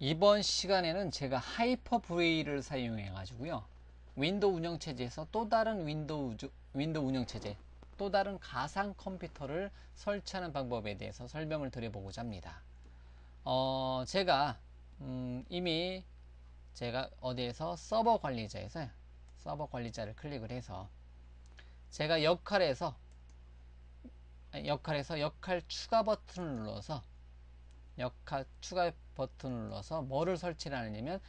이번 시간에는 제가 하이퍼V를 사용해 가지고요, 윈도우 운영체제에서 또 다른 윈도우 운영체제, 또 다른 가상 컴퓨터를 설치하는 방법에 대해서 설명을 드려보고자 합니다. 제가 이미 제가 어디에서 서버 관리자를 클릭을 해서 제가 역할에서 역할 추가 버튼을 눌러서 뭐를 설치를 하느냐면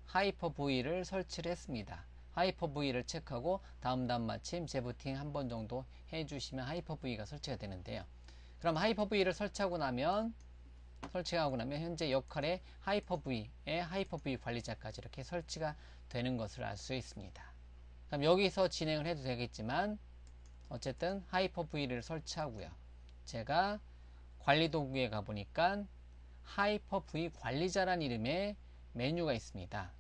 하이퍼V를 설치를 했습니다. 하이퍼V를 체크하고 다음 마침 재부팅 한 번 정도 해주시면 하이퍼V가 설치가 되는데요. 그럼 하이퍼V를 설치하고 나면 현재 역할의 하이퍼V 관리자까지 이렇게 설치가 되는 것을 알 수 있습니다. 그럼 여기서 진행을 해도 되겠지만 어쨌든 하이퍼V를 설치하고요. 제가 관리 도구에 가보니까 하이퍼V 관리자란 이름의 메뉴가 있습니다.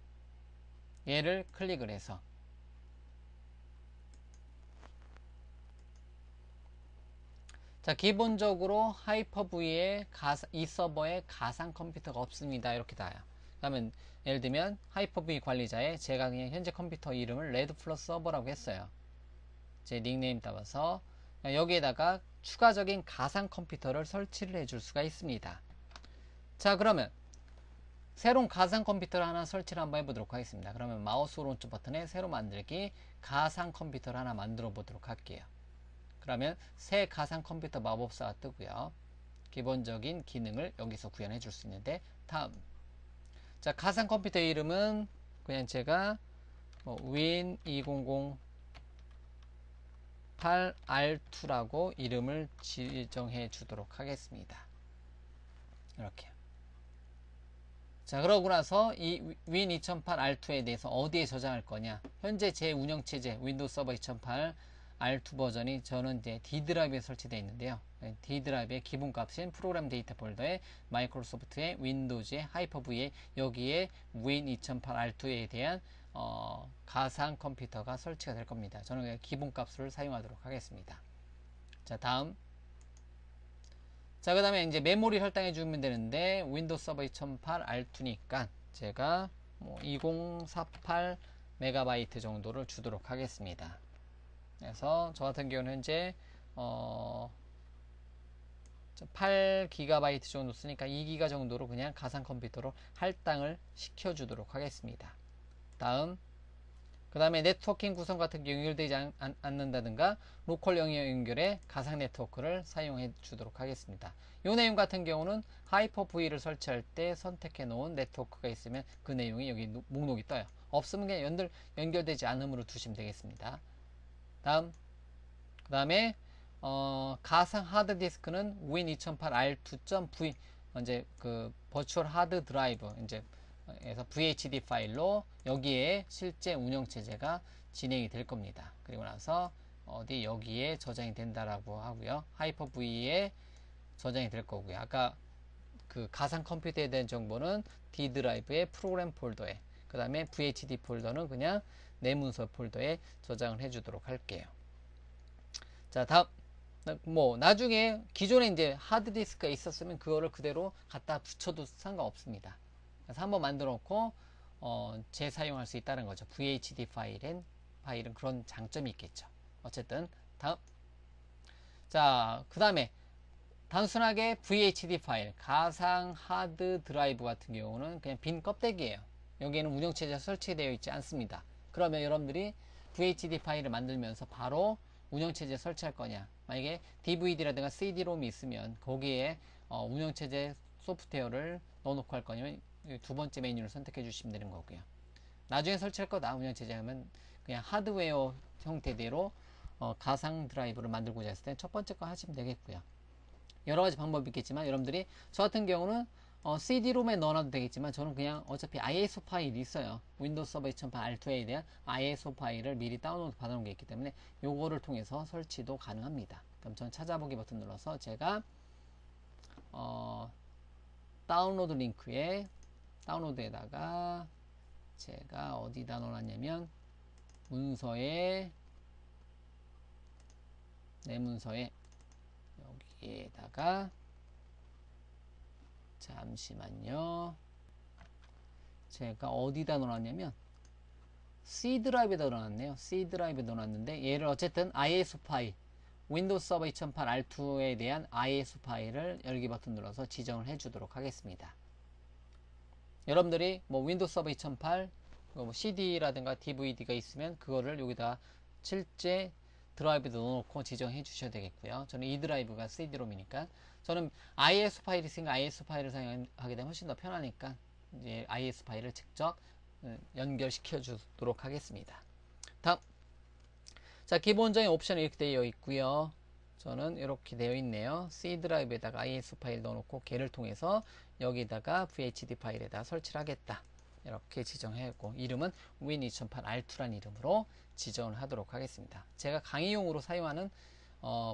얘를 클릭을 해서 자, 기본적으로 하이퍼V에 이 서버에 가상 컴퓨터가 없습니다. 이렇게 나와요. 그러면 예를 들면 하이퍼V 관리자에 제가 그냥 현재 컴퓨터 이름을 레드플러스 서버라고 했어요. 제 닉네임 따라서 여기에다가 추가적인 가상 컴퓨터를 설치를 해줄 수가 있습니다. 자, 그러면 새로운 가상 컴퓨터를 하나 설치를 한번 해보도록 하겠습니다. 그러면 마우스 오른쪽 버튼에 새로 만들기 가상 컴퓨터를 하나 만들어 보도록 할게요. 그러면 새 가상 컴퓨터 마법사가 뜨고요. 기본적인 기능을 여기서 구현해 줄 수 있는데, 다음, 자, 가상 컴퓨터 이름은 그냥 제가 win2008R2라고 이름을 지정해 주도록 하겠습니다. 이렇게. 자, 그러고 나서 이 win2008R2에 대해서 어디에 저장할 거냐, 현재 제 운영체제 윈도우 서버 2008 R2 버전이 저는 이제 D 드라이브에 설치되어 있는데요. D 드라이브의 기본값인 프로그램 데이터 폴더에 마이크로소프트의 윈도우즈의 하이퍼V에 여기에 win2008R2에 대한 가상 컴퓨터가 설치가 될 겁니다. 저는 그냥 기본값을 사용하도록 하겠습니다. 자, 다음. 자, 그 다음에 이제 메모리 할당해 주면 되는데 윈도우 서버 2008 R2니까 제가 2048 메가바이트 정도를 주도록 하겠습니다. 그래서 저 같은 경우는 현재 8GB 정도 쓰니까 2GB 정도로 그냥 가상 컴퓨터로 할당을 시켜 주도록 하겠습니다. 다음, 그 다음에 네트워킹 구성 같은 경우 연결되지 않는다든가 로컬 영역 연결에 가상 네트워크를 사용해 주도록 하겠습니다. 이 내용 같은 경우는 하이퍼V를 설치할 때 선택해 놓은 네트워크가 있으면 그 내용이 여기 목록이 떠요. 없으면 그냥 연결되지 않음으로 두시면 되겠습니다. 다음, 그 다음에 가상 하드디스크는 win2008r2.v 이제 그 버추얼 하드 드라이브 이제 에서 VHD 파일로 여기에 실제 운영체제가 진행이 될 겁니다. 그리고 나서 어디 여기에 저장이 된다라고 하고요. 하이퍼V에 저장이 될 거고요. 아까 그 가상 컴퓨터에 대한 정보는 D 드라이브의 프로그램 폴더에, 그 다음에 VHD 폴더는 그냥 내 문서 폴더에 저장을 해주도록 할게요. 자, 다음. 나중에 기존에 이제 하드디스크가 있었으면 그거를 그대로 갖다 붙여도 상관없습니다. 그래서 한번 만들어 놓고 재사용할 수 있다는 거죠. VHD 파일은 그런 장점이 있겠죠. 어쨌든 다음. 자, 그 다음에 단순하게 VHD 파일, 가상 하드 드라이브 같은 경우는 그냥 빈 껍데기예요. 여기에는 운영체제가 설치되어 있지 않습니다. 그러면 여러분들이 VHD 파일을 만들면서 바로 운영체제 설치할 거냐, 만약에 DVD라든가 CD-ROM이 있으면 거기에 운영체제 소프트웨어를 넣어놓고 할 거냐면 두 번째 메뉴를 선택해 주시면 되는 거고요. 나중에 설치할 거다 운영체제 하면 그냥 하드웨어 형태대로 가상 드라이브를 만들고자 했을 때 첫 번째 거 하시면 되겠고요. 여러 가지 방법이 있겠지만 여러분들이, 저 같은 경우는 CD-ROM에 넣어놔도 되겠지만 저는 그냥 어차피 ISO 파일이 있어요. 윈도우 서버 2008 R2에 대한 ISO 파일을 미리 다운로드 받아놓은 게 있기 때문에 요거를 통해서 설치도 가능합니다. 그럼 저는 찾아보기 버튼 눌러서 제가 다운로드 링크에 다운로드에다가 제가 어디다 넣어놨냐면 내 문서에 여기에다가 자 잠시만요. 제가 어디다 넣어놨냐면 C 드라이브에다 넣어놨네요. C 드라이브에 넣어놨는데 얘를 어쨌든 ISO 파일 윈도우 서버 2008 R2에 대한 ISO 파일을 열기 버튼 눌러서 지정을 해주도록 하겠습니다. 여러분들이 뭐 윈도우 서버 2008 뭐 CD라든가 DVD가 있으면 그거를 여기다 실제 드라이브에 넣어놓고 지정해 주셔야 되겠고요. 저는 이 드라이브가 CD롬이니까 저는 ISO 파일이 있으니까 ISO 파일을 사용하게 되면 훨씬 더 편하니까 이제 ISO 파일을 직접 연결시켜 주도록 하겠습니다. 다음, 자, 기본적인 옵션이 이렇게 되어 있고요. 저는 이렇게 되어 있네요. C 드라이브에다가 ISO 파일 넣어놓고 걔를 통해서 여기다가 VHD 파일에다 설치를 하겠다. 이렇게 지정하고 이름은 Win2008 R2라는 이름으로 지정을 하도록 하겠습니다. 제가 강의용으로 사용하는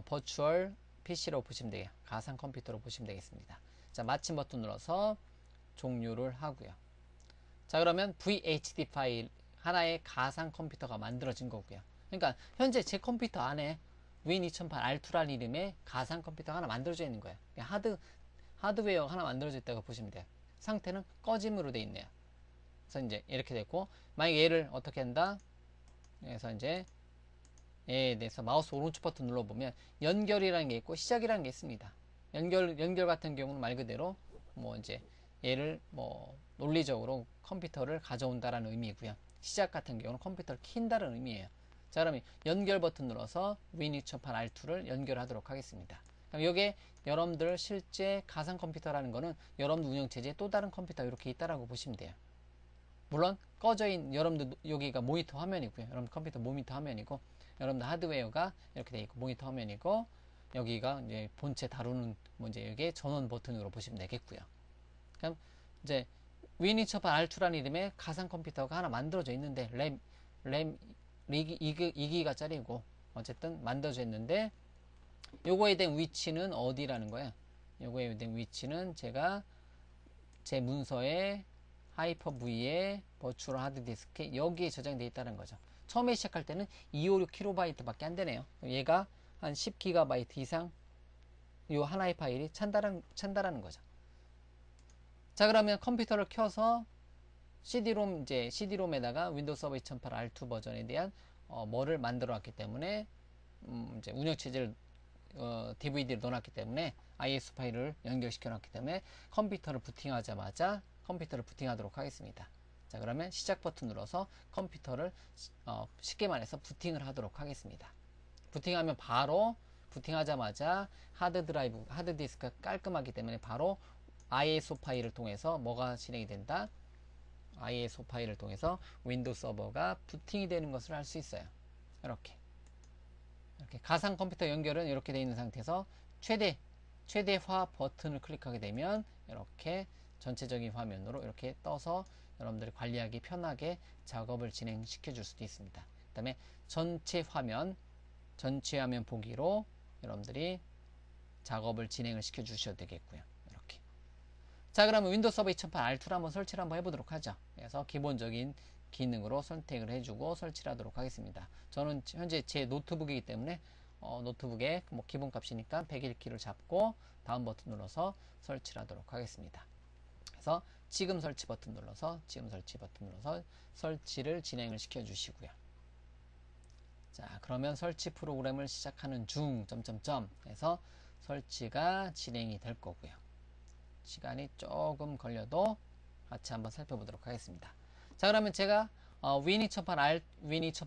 버추얼 PC로 보시면 돼요. 가상 컴퓨터로 보시면 되겠습니다. 자, 마침 버튼 눌러서 종료를 하고요. 자, 그러면 VHD 파일 하나의 가상 컴퓨터가 만들어진 거고요. 그러니까 현재 제 컴퓨터 안에 Win2008 R2라는 이름의 가상 컴퓨터가 하나 만들어져 있는 거예요. 하드웨어가 하나 만들어져 있다고 보시면 돼요. 상태는 꺼짐으로 되어 있네요. 그래서 이제 이렇게 됐고, 만약에 얘를 어떻게 한다? 그래서 이제 얘에 대해서 마우스 오른쪽 버튼 눌러보면 연결이라는 게 있고 시작이라는 게 있습니다. 연결 같은 경우는 말 그대로 뭐 이제 얘를 뭐 논리적으로 컴퓨터를 가져온다라는 의미고요. 시작 같은 경우는 컴퓨터를 킨다는 의미예요. 자, 그러면 연결 버튼 눌러서 Win2008 R2를 연결하도록 하겠습니다. 그럼 여기에 여러분들 실제 가상 컴퓨터라는 거는 여러분들 운영체제에 또 다른 컴퓨터가 이렇게 있다라고 보시면 돼요. 물론 꺼져 있는 여러분들 여기가 모니터 화면이고요. 여러분 컴퓨터 모니터 화면이고 여러분들 하드웨어가 이렇게 되어 있고 모니터 화면이고 여기가 이제 본체 다루는 뭐 이제 여기에 전원 버튼으로 보시면 되겠고요. 그럼 이제 Win2008 R2라는 이름의 가상 컴퓨터가 하나 만들어져 있는데 램 2기가짜리고 어쨌든 만들어져 있는데 요거에 대한 위치는 어디라는 거야? 요거에 대한 위치는 제가 제 문서에 하이퍼V에 버추얼 하드디스크에 여기에 저장되어 있다는 거죠. 처음에 시작할 때는 256KB 밖에 안 되네요. 얘가 한 10GB 이상 요 하나의 파일이 찬다라는 거죠. 자, 그러면 컴퓨터를 켜서 CD롬에다가 윈도우 서버 2008 R2 버전에 대한 뭐를 만들어 놨기 때문에 이제 운영체제를 DVD를 넣어놨기 때문에 ISO 파일을 연결시켜 놨기 때문에 컴퓨터를 부팅하자마자 컴퓨터를 부팅하도록 하겠습니다. 자, 그러면 시작 버튼 눌러서 컴퓨터를 쉽게 말해서 부팅을 하도록 하겠습니다. 부팅하면 바로 부팅하자마자 하드디스크가 깔끔하기 때문에 바로 ISO 파일을 통해서 뭐가 진행이 된다? ISO 파일을 통해서 윈도우 서버가 부팅이 되는 것을 알 수 있어요. 이렇게 가상 컴퓨터 연결은 이렇게 되어 있는 상태에서 최대화 버튼을 클릭하게 되면 이렇게 전체적인 화면으로 이렇게 떠서 여러분들이 관리하기 편하게 작업을 진행시켜 줄 수도 있습니다. 그 다음에 전체 화면 보기로 여러분들이 작업을 진행을 시켜 주셔도 되겠고요. 이렇게. 자, 그러면 윈도우 서버 2008 R2를 한번 설치를 한번 해보도록 하죠. 그래서 기본적인 기능으로 선택을 해주고 설치를 하도록 하겠습니다. 저는 현재 제 노트북이기 때문에 노트북의 뭐 기본값이니까 101키를 잡고 다음 버튼 눌러서 설치를 하도록 하겠습니다. 그래서 지금 설치 버튼 눌러서 설치를 진행을 시켜 주시고요. 자, 그러면 설치 프로그램을 시작하는 중 해서 설치가 진행이 될 거고요. 시간이 조금 걸려도 같이 한번 살펴보도록 하겠습니다. 자, 그러면 제가 Win2008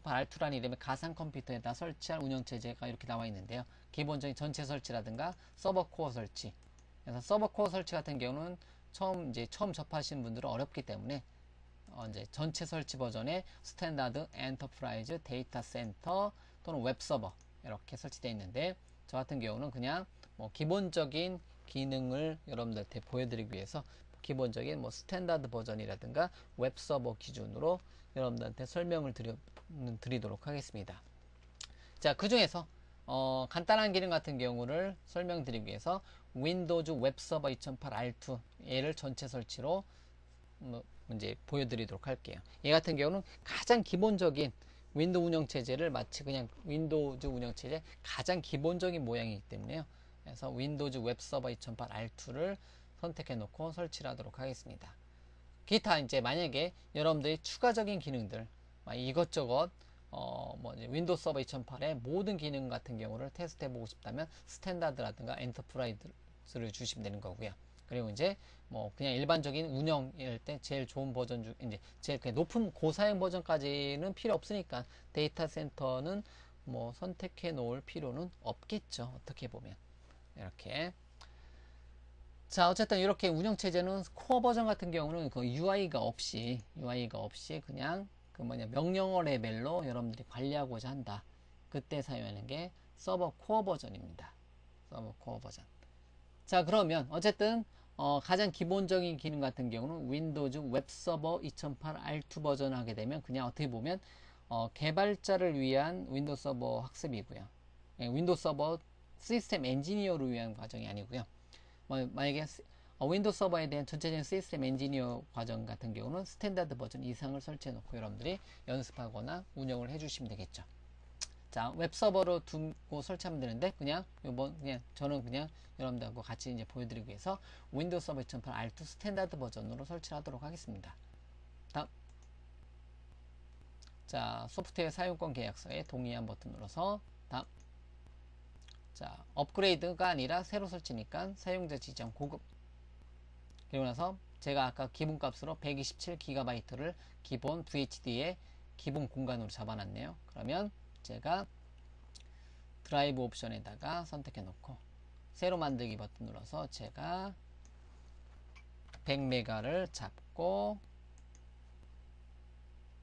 R2라는 이름의 가상 컴퓨터에다 설치한 운영체제가 이렇게 나와 있는데요. 기본적인 전체 설치라든가 서버 코어 설치. 그래서 서버 코어 설치 같은 경우는 처음 접하시는 분들은 어렵기 때문에 이제 전체 설치 버전의 스탠다드, 엔터프라이즈, 데이터 센터 또는 웹 서버 이렇게 설치되어 있는데 저 같은 경우는 그냥 뭐 기본적인 기능을 여러분들한테 보여드리기 위해서 기본적인 뭐 스탠다드 버전이라든가 웹 서버 기준으로 여러분들한테 설명을 드리도록 하겠습니다. 자, 그 중에서 간단한 기능 같은 경우를 설명드리기 위해서 윈도우즈 웹서버 2008 R2 얘를 전체 설치로 이제 보여드리도록 할게요. 얘 같은 경우는 가장 기본적인 윈도우 운영체제를 마치 그냥 윈도우즈 운영체제 가장 기본적인 모양이기 때문에요. 그래서 윈도우즈 웹서버 2008 R2를 선택해 놓고 설치를 하도록 하겠습니다. 기타 이제 만약에 여러분들이 추가적인 기능들 이것저것 윈도우 서버 2008의 모든 기능 같은 경우를 테스트해 보고 싶다면 스탠다드라든가 엔터프라이즈를 주시면 되는 거고요. 그리고 이제 그냥 일반적인 운영일 때 제일 좋은 버전 중 이제 제일 그냥 높은 고사양 버전까지는 필요 없으니까 데이터 센터는 선택해 놓을 필요는 없겠죠. 어떻게 보면 이렇게. 자, 어쨌든 이렇게 운영체제는 코어 버전 같은 경우는 그 UI가 없이 그냥 명령어 레벨로 여러분들이 관리하고자 한다. 그때 사용하는 게 서버 코어 버전입니다. 서버 코어 버전. 자, 그러면 어쨌든 가장 기본적인 기능 같은 경우는 윈도우즈 웹서버 2008 R2 버전을 하게 되면 그냥 어떻게 보면 개발자를 위한 윈도우 서버 학습이고요. 윈도우 서버 시스템 엔지니어를 위한 과정이 아니고요. 만약에 윈도우 서버에 대한 전체적인 시스템 엔지니어 과정 같은 경우는 스탠다드 버전 이상을 설치해 놓고 여러분들이 연습하거나 운영을 해 주시면 되겠죠. 자, 웹서버로 두고 설치하면 되는데 그냥 저는 그냥 여러분들하고 같이 이제 보여드리기 위해서 윈도우 서버 2008 R2 스탠다드 버전으로 설치를 하도록 하겠습니다. 다음. 자, 소프트웨어 사용권 계약서에 동의한 버튼 눌러서 다음. 자, 업그레이드가 아니라 새로 설치니까 사용자 지정 고급. 그리고 나서 제가 아까 기본값으로 127GB를 기본 VHD의 기본 공간으로 잡아놨네요. 그러면 제가 드라이브 옵션에다가 선택해 놓고 새로 만들기 버튼 눌러서 제가 100메가를 잡고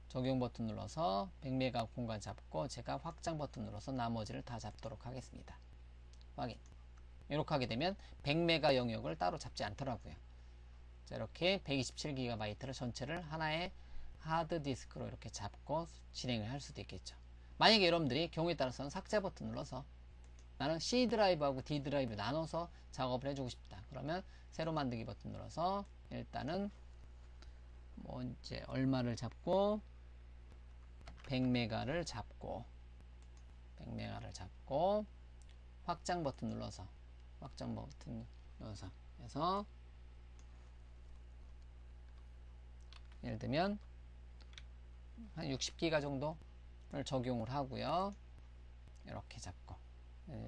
적용 버튼 눌러서 100메가 공간 잡고 제가 확장 버튼 눌러서 나머지를 다 잡도록 하겠습니다. 확인. 이렇게 하게 되면 100메가 영역을 따로 잡지 않더라고요. 자, 이렇게 127GB를 전체를 하나의 하드디스크로 이렇게 잡고 진행을 할 수도 있겠죠. 만약에 여러분들이 경우에 따라서는 삭제 버튼 눌러서 나는 C 드라이브하고 D 드라이브 나눠서 작업을 해주고 싶다. 그러면 새로 만들기 버튼 눌러서 일단은 이제 얼마를 잡고 100메가를 잡고 확장 버튼 눌러서 해서 예를 들면 한 60기가 정도를 적용을 하고요. 이렇게 잡고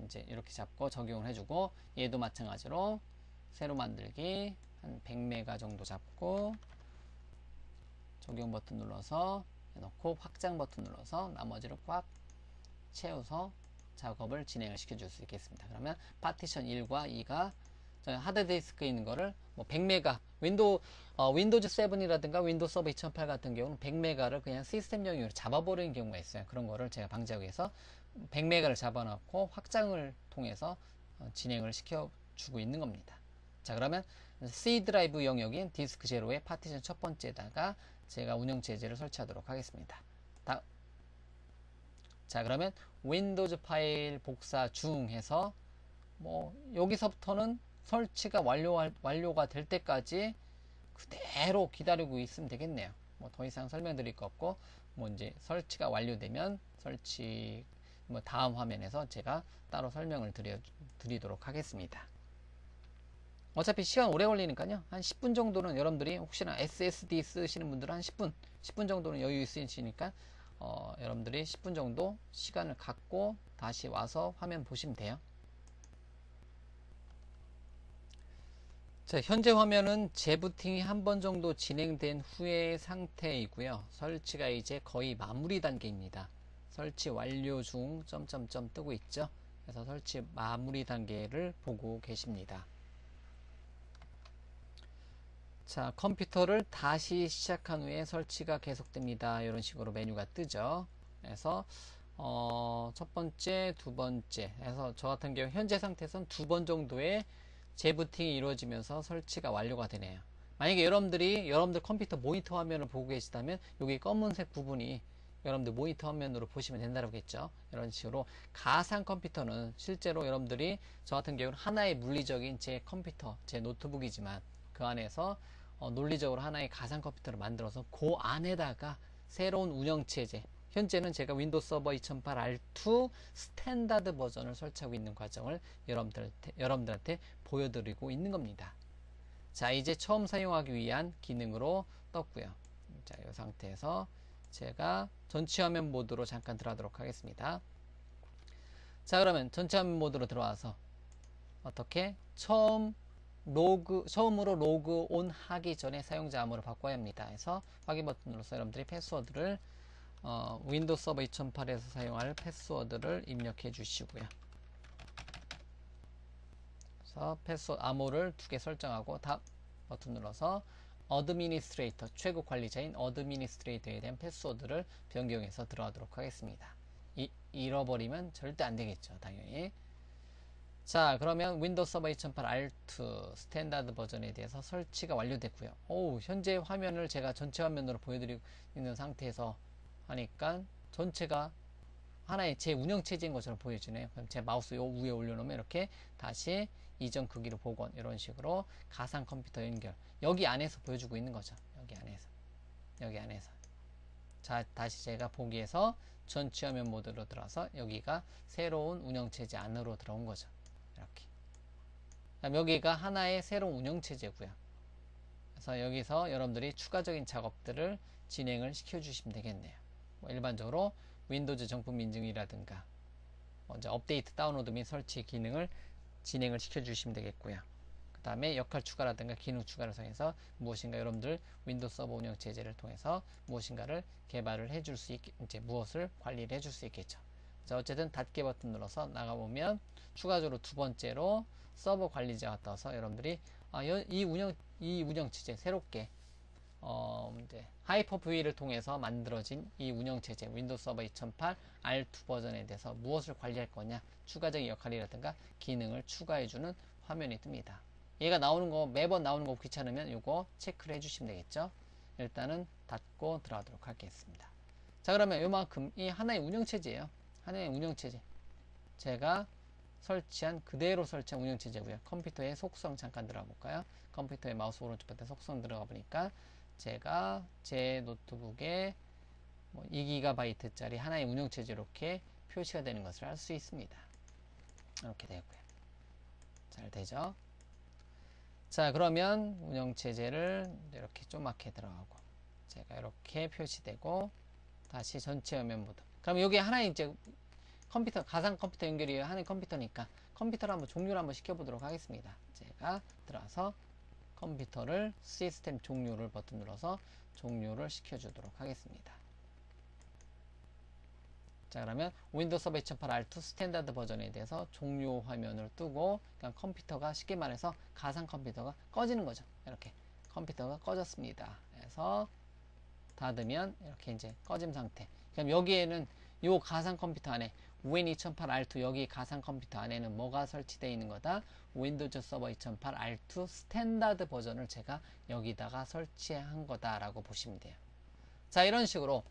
이제 이렇게 잡고 적용을 해주고 얘도 마찬가지로 새로 만들기 한 100메가 정도 잡고 적용 버튼 눌러서 해놓고 확장 버튼 눌러서 나머지를 꽉 채워서 작업을 진행을 시켜줄 수 있겠습니다. 그러면 파티션 1과 2가 하드디스크에 있는 거를 100메가 윈도우즈 7이라든가 윈도우 서버 2008 같은 경우는 100메가를 그냥 시스템 영역으로 잡아버리는 경우가 있어요. 그런 거를 제가 방지하기 위해서 100메가를 잡아놓고 확장을 통해서 진행을 시켜주고 있는 겁니다. 자, 그러면 C 드라이브 영역인 디스크 제로의 파티션 첫 번째에다가 제가 운영체제를 설치하도록 하겠습니다. 자, 그러면 윈도우즈 파일 복사 중 해서 여기서부터는 설치가 완료가 될 때까지 그대로 기다리고 있으면 되겠네요. 더 이상 설명드릴 거 없고 이제 설치가 완료되면 다음 화면에서 제가 따로 설명을 드리도록 하겠습니다. 어차피 시간 오래 걸리니까요. 한 10분 정도는 여러분들이 혹시나 SSD 쓰시는 분들은 한 10분 정도는 여유 있으시니까 여러분들이 10분 정도 시간을 갖고 다시 와서 화면 보시면 돼요. 자, 현재 화면은 재부팅이 한 번 정도 진행된 후의 상태이고요. 설치가 이제 거의 마무리 단계입니다. 설치 완료 중 점점점 뜨고 있죠. 그래서 설치 마무리 단계를 보고 계십니다. 자, 컴퓨터를 다시 시작한 후에 설치가 계속됩니다. 이런 식으로 메뉴가 뜨죠. 그래서 첫 번째, 두 번째 해서 저 같은 경우 현재 상태에서는 2번 정도의 재부팅이 이루어지면서 설치가 완료가 되네요. 만약에 여러분들 컴퓨터 모니터 화면을 보고 계시다면 여기 검은색 부분이 여러분들 모니터 화면으로 보시면 된다고 했죠. 이런 식으로 가상 컴퓨터는 실제로 여러분들이 저 같은 경우는 하나의 물리적인 제 컴퓨터, 제 노트북이지만 그 안에서 논리적으로 하나의 가상 컴퓨터를 만들어서 그 안에다가 새로운 운영체제, 현재는 제가 윈도우 서버 2008 R2 스탠다드 버전을 설치하고 있는 과정을 여러분들한테 보여드리고 있는 겁니다. 자, 이제 처음 사용하기 위한 기능으로 떴고요. 자, 이 상태에서 제가 전체 화면 모드로 잠깐 들어가도록 하겠습니다. 자, 그러면 전체 화면 모드로 들어와서 어떻게 처음으로 로그온 하기 전에 사용자 암호를 바꿔야 합니다. 그래서 확인 버튼 눌러서 여러분들이 패스워드를 윈도우 서버 2008에서 사용할 패스워드를 입력해 주시고요. 그래서 패스워드 암호를 2개 설정하고 다 버튼 눌러서 어드미니스트레이터, 최고 관리자인 어드미니스트레이터에 대한 패스워드를 변경해서 들어가도록 하겠습니다. 잃어버리면 절대 안 되겠죠, 당연히. 자, 그러면 윈도우 서버 2008 R2 스탠다드 버전에 대해서 설치가 완료됐고요. 현재 화면을 제가 전체 화면으로 보여드리고 있는 상태에서 하니까 전체가 하나의 제 운영체제인 것처럼 보여지네요. 그럼 제 마우스 요 위에 올려놓으면 이렇게 다시 이전 크기로 복원, 이런 식으로 가상 컴퓨터 연결, 여기 안에서 보여주고 있는 거죠. 여기 안에서. 자, 다시 제가 보기에서 전체 화면 모드로 들어서 여기가 새로운 운영체제 안으로 들어온 거죠. 이렇게. 여기가 하나의 새로운 운영체제고요. 그래서 여기서 여러분들이 추가적인 작업들을 진행을 시켜주시면 되겠네요. 일반적으로 윈도우즈 정품 인증이라든가 먼저 업데이트, 다운로드 및 설치 기능을 진행을 시켜주시면 되겠고요. 그 다음에 역할 추가라든가 기능 추가를 통해서 무엇인가 여러분들 윈도우 서버 운영체제를 통해서 무엇인가를 개발을 해줄 수 있게, 이제 무엇을 관리를 해줄 수 있겠죠. 자, 어쨌든 닫기 버튼 눌러서 나가보면 추가적으로 두 번째로 서버 관리자가 떠서 여러분들이 이 운영체제 새롭게 이제 하이퍼V를 통해서 만들어진 이 운영체제 윈도우 서버 2008 R2 버전에 대해서 무엇을 관리할 거냐, 추가적인 역할이라든가 기능을 추가해주는 화면이 뜹니다. 얘가 나오는 거, 매번 나오는 거 귀찮으면 이거 체크를 해주시면 되겠죠. 일단은 닫고 들어가도록 하겠습니다. 자, 그러면 요만큼 이 하나의 운영체제예요. 하나의 운영체제. 제가 그대로 설치한 운영체제고요. 컴퓨터의 속성 잠깐 들어가 볼까요? 컴퓨터의 마우스 오른쪽 버튼 속성 들어가 보니까 제가 제 노트북에 2GB짜리 하나의 운영체제 이렇게 표시가 되는 것을 알 수 있습니다. 이렇게 되고요. 잘 되죠? 자, 그러면 운영체제를 이렇게 조그맣게 들어가고 제가 이렇게 표시되고 다시 전체 화면 모드. 그럼 여기 하나의 이제 컴퓨터, 가상 컴퓨터 연결이 하는 컴퓨터니까 컴퓨터를 한번 종료를 한번 시켜보도록 하겠습니다. 제가 들어와서 컴퓨터를 시스템 종료를 버튼 눌러서 종료를 시켜주도록 하겠습니다. 자, 그러면 윈도우 서버 2008 R2 스탠다드 버전에 대해서 종료 화면을 뜨고 그냥 컴퓨터가 쉽게 말해서 가상 컴퓨터가 꺼지는 거죠. 이렇게 컴퓨터가 꺼졌습니다. 그래서 닫으면 이렇게 이제 꺼짐 상태. 그럼 여기에는 이 가상 컴퓨터 안에 Win 2008 R2 여기 가상 컴퓨터 안에는 뭐가 설치되어 있는 거다? 윈도우 서버 2008 R2 스탠다드 버전을 제가 여기다가 설치한 거다라고 보시면 돼요. 자, 이런 식으로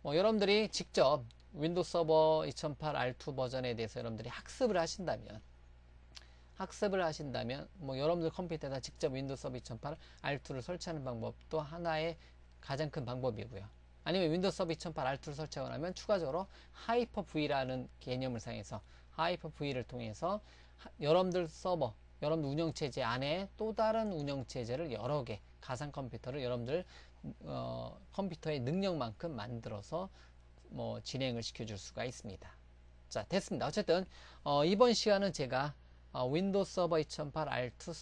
여러분들이 직접 윈도우 서버 2008 R2 버전에 대해서 여러분들이 학습을 하신다면 여러분들 컴퓨터에다 직접 윈도우 서버 2008 R2를 설치하는 방법도 하나의 가장 큰 방법이고요. 아니면 윈도우 서버 2008 R2를 설치하고 나면 추가적으로 하이퍼V라는 개념을 사용해서 하이퍼V를 통해서 여러분들 서버, 여러분들 운영체제 안에 또 다른 운영체제를 여러 개, 가상 컴퓨터를 여러분들 컴퓨터의 능력만큼 만들어서 진행을 시켜줄 수가 있습니다. 자, 됐습니다. 어쨌든 이번 시간은 제가 윈도우 서버 2008 R2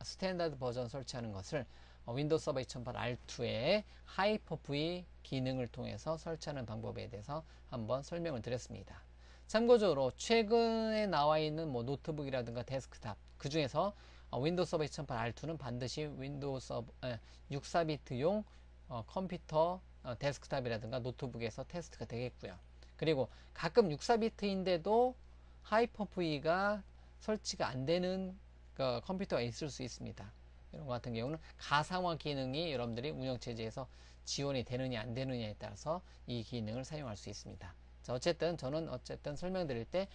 스탠다드 버전 설치하는 것을 윈도우 서버 2008 R2의 하이퍼V 기능을 통해서 설치하는 방법에 대해서 한번 설명을 드렸습니다. 참고적으로 최근에 나와 있는 노트북이라든가 데스크탑, 그 중에서 윈도우 서버 2008 R2는 반드시 윈도우 서버 64비트용 컴퓨터 데스크탑이라든가 노트북에서 테스트가 되겠고요. 그리고 가끔 64비트인데도 하이퍼V가 설치가 안 되는 컴퓨터가 있을 수 있습니다. 이런 것 같은 경우는 가상화 기능이 여러분들이 운영체제에서 지원이 되느냐 안 되느냐에 따라서 이 기능을 사용할 수 있습니다. 자, 저는 설명드릴 때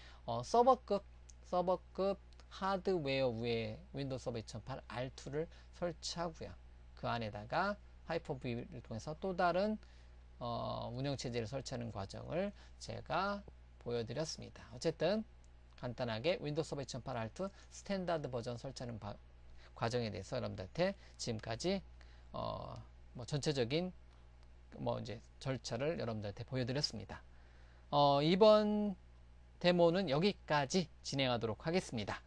서버급 하드웨어 위에 윈도우 서버 2008 R2를 설치하고요. 그 안에다가 하이퍼V를 통해서 또 다른 운영체제를 설치하는 과정을 제가 보여드렸습니다. 어쨌든 간단하게 윈도우 서버 2008 R2 스탠다드 버전 설치하는 과정에 대해서 여러분들한테 지금까지 뭐 전체적인 뭐 이제 절차를 여러분들한테 보여드렸습니다. 이번 데모는 여기까지 진행하도록 하겠습니다.